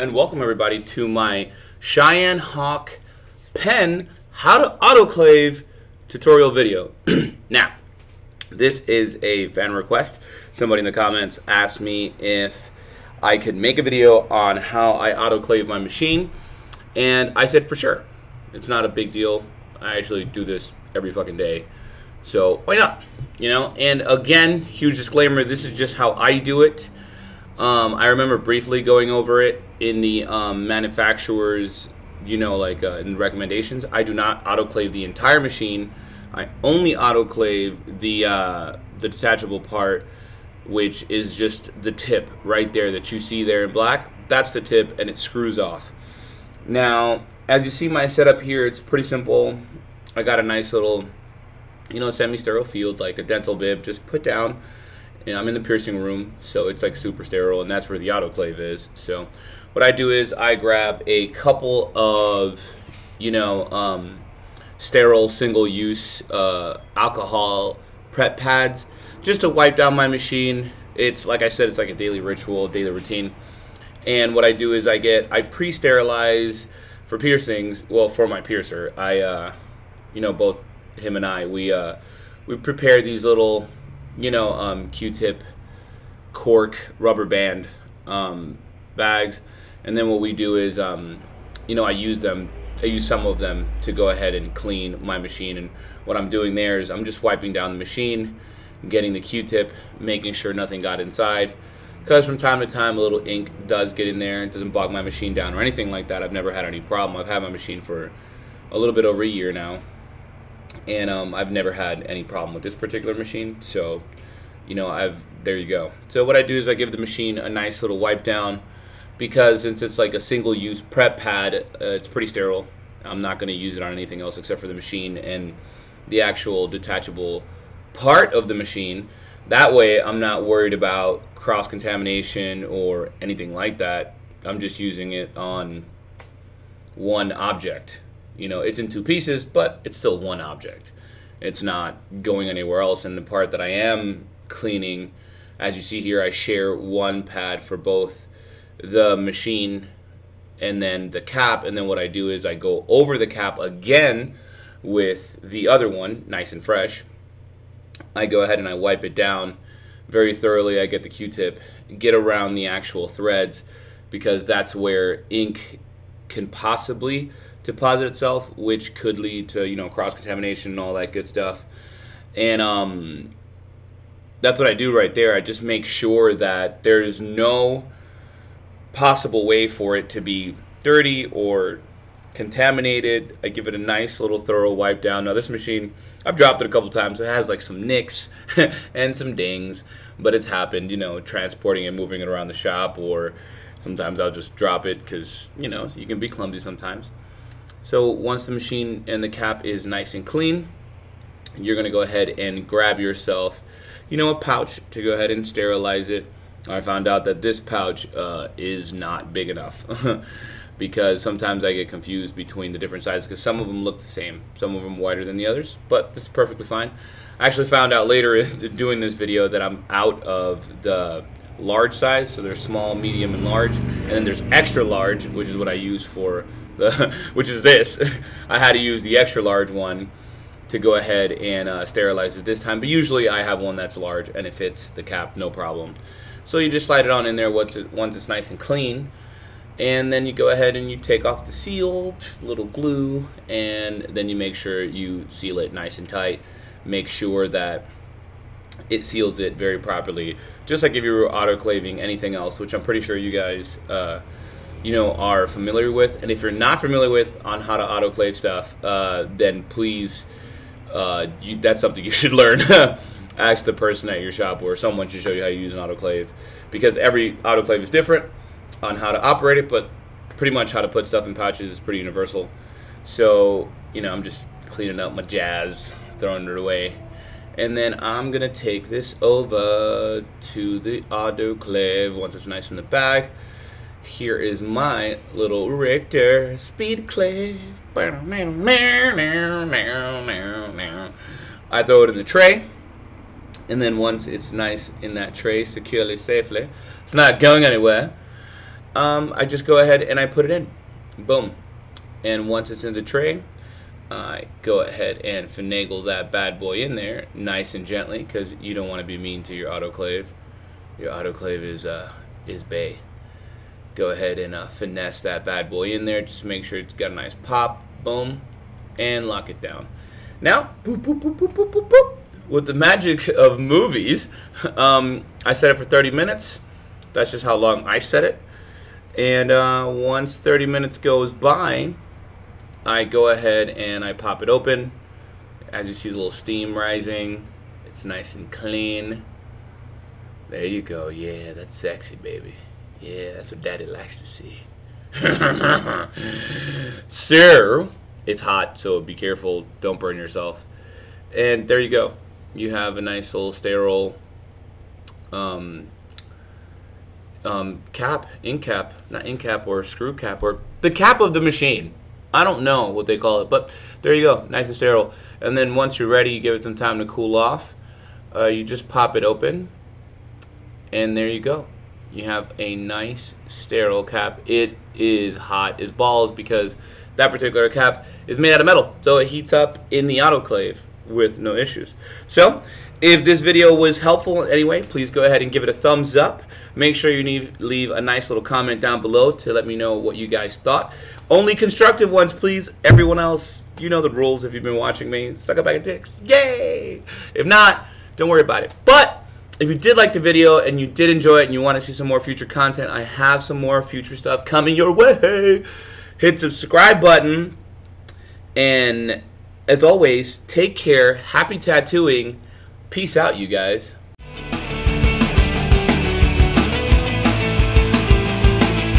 and welcome everybody to my Cheyenne Hawk PEN how to autoclave tutorial video. Now, this is a fan request. Somebody in the comments asked me if I could make a video on how I autoclave my machine, and I said for sure. It's not a big deal. I actually do this every fucking day, so why not? You know, and again, huge disclaimer, this is just how I do it. I remember briefly going over it in the manufacturer's, in the recommendations. I do not autoclave the entire machine. I only autoclave the detachable part, which is just the tip right there that you see there in black. That's the tip, and it screws off. Now, as you see my setup here, it's pretty simple. I got a nice little, semi-sterile field, like a dental bib, just put down. And I'm in the piercing room, so it's like super sterile, and that's where the autoclave is. So what I do is I grab a couple of, sterile single-use alcohol prep pads just to wipe down my machine. It's, like I said, it's like a daily ritual, daily routine. And what I do is I pre-sterilize for piercings. Well, for my piercer, both him and I, we prepare these little Q-tip cork rubber band bags, and then what we do is I use some of them to go ahead and clean my machine. And what I'm doing there is I'm just wiping down the machine, getting the Q-tip, making sure nothing got inside, because from time to time a little ink does get in there. It doesn't bog my machine down or anything like that. I've never had any problem. I've had my machine for a little bit over a year now, and I've never had any problem with this particular machine. So, there you go. So what I do is I give the machine a nice little wipe down, because since it's like a single-use prep pad, it's pretty sterile. I'm not going to use it on anything else except for the machine and the actual detachable part of the machine. That way, I'm not worried about cross-contamination or anything like that. I'm just using it on one object. It's in two pieces, but it's still one object. It's not going anywhere else. And the part that I am cleaning, as you see here, I share one pad for both the machine and then the cap. And then what I do is I go over the cap again with the other one, nice and fresh. I go ahead and I wipe it down very thoroughly. I get the Q-tip, get around the actual threads, because that's where ink can possibly deposit itself, which could lead to cross-contamination and all that good stuff. And that's what I do right there. I just make sure that there's no possible way for it to be dirty or contaminated. I give it a nice little thorough wipe down. Now this machine, I've dropped it a couple times. It has like some nicks and some dings, but it's happened, transporting and moving it around the shop, or sometimes I'll just drop it because, you can be clumsy sometimes. So once the machine and the cap is nice and clean, you're going to go ahead and grab yourself, a pouch to go ahead and sterilize it. I found out that this pouch is not big enough because sometimes I get confused between the different sizes, because some of them look the same, some of them wider than the others, but this is perfectly fine. I actually found out later in doing this video that I'm out of the large size, so there's small, medium, and large, and then there's extra large, which is what I use for which is this. I had to use the extra large one to go ahead and sterilize it this time, but usually I have one that's large and it fits the cap no problem. So you just slide it on in there once it's nice and clean, and then you go ahead and you take off the seal, little glue, and then you make sure you seal it nice and tight. Make sure that it seals it very properly, just like if you were autoclaving anything else, which I'm pretty sure you guys are familiar with. And if you're not familiar with on how to autoclave stuff, then please, that's something you should learn. Ask the person at your shop, or someone should show you how to use an autoclave, because every autoclave is different on how to operate it, but pretty much how to put stuff in pouches is pretty universal. So, I'm just cleaning up my jazz, throwing it away. And then I'm going to take this over to the autoclave once it's nice in the bag. Here is my little Richter speed clave. I throw it in the tray, and then once it's nice in that tray, securely, safely, it's not going anywhere, I just go ahead and I put it in. Boom. And once it's in the tray, I go ahead and finagle that bad boy in there nice and gently, because you don't want to be mean to your autoclave. Your autoclave is bae. Go ahead and finesse that bad boy in there. Just make sure it's got a nice pop. Boom. And lock it down. Now, boop, boop, boop, boop, boop, boop, boop. With the magic of movies, I set it for 30 minutes. That's just how long I set it. And once 30 minutes goes by, I go ahead and I pop it open. As you see, the little steam rising. It's nice and clean. There you go. Yeah, that's sexy, baby. Yeah, that's what daddy likes to see. So, it's hot, so be careful. Don't burn yourself. And there you go. You have a nice little sterile cap, not ink cap or screw cap, or the cap of the machine. I don't know what they call it, but there you go, nice and sterile. And then once you're ready, you give it some time to cool off. You just pop it open, and there you go. You have a nice sterile cap. It is hot as balls because that particular cap is made out of metal, so it heats up in the autoclave with no issues. So if this video was helpful in any way, please go ahead and give it a thumbs up. Make sure you leave a nice little comment down below to let me know what you guys thought. Only constructive ones, please. Everyone else, you know the rules if you've been watching me. Suck a bag of dicks. Yay! If not, don't worry about it. But if you did like the video and you did enjoy it and you want to see some more future content, I have some more future stuff coming your way. Hit the subscribe button. And as always, take care. Happy tattooing. Peace out, you guys.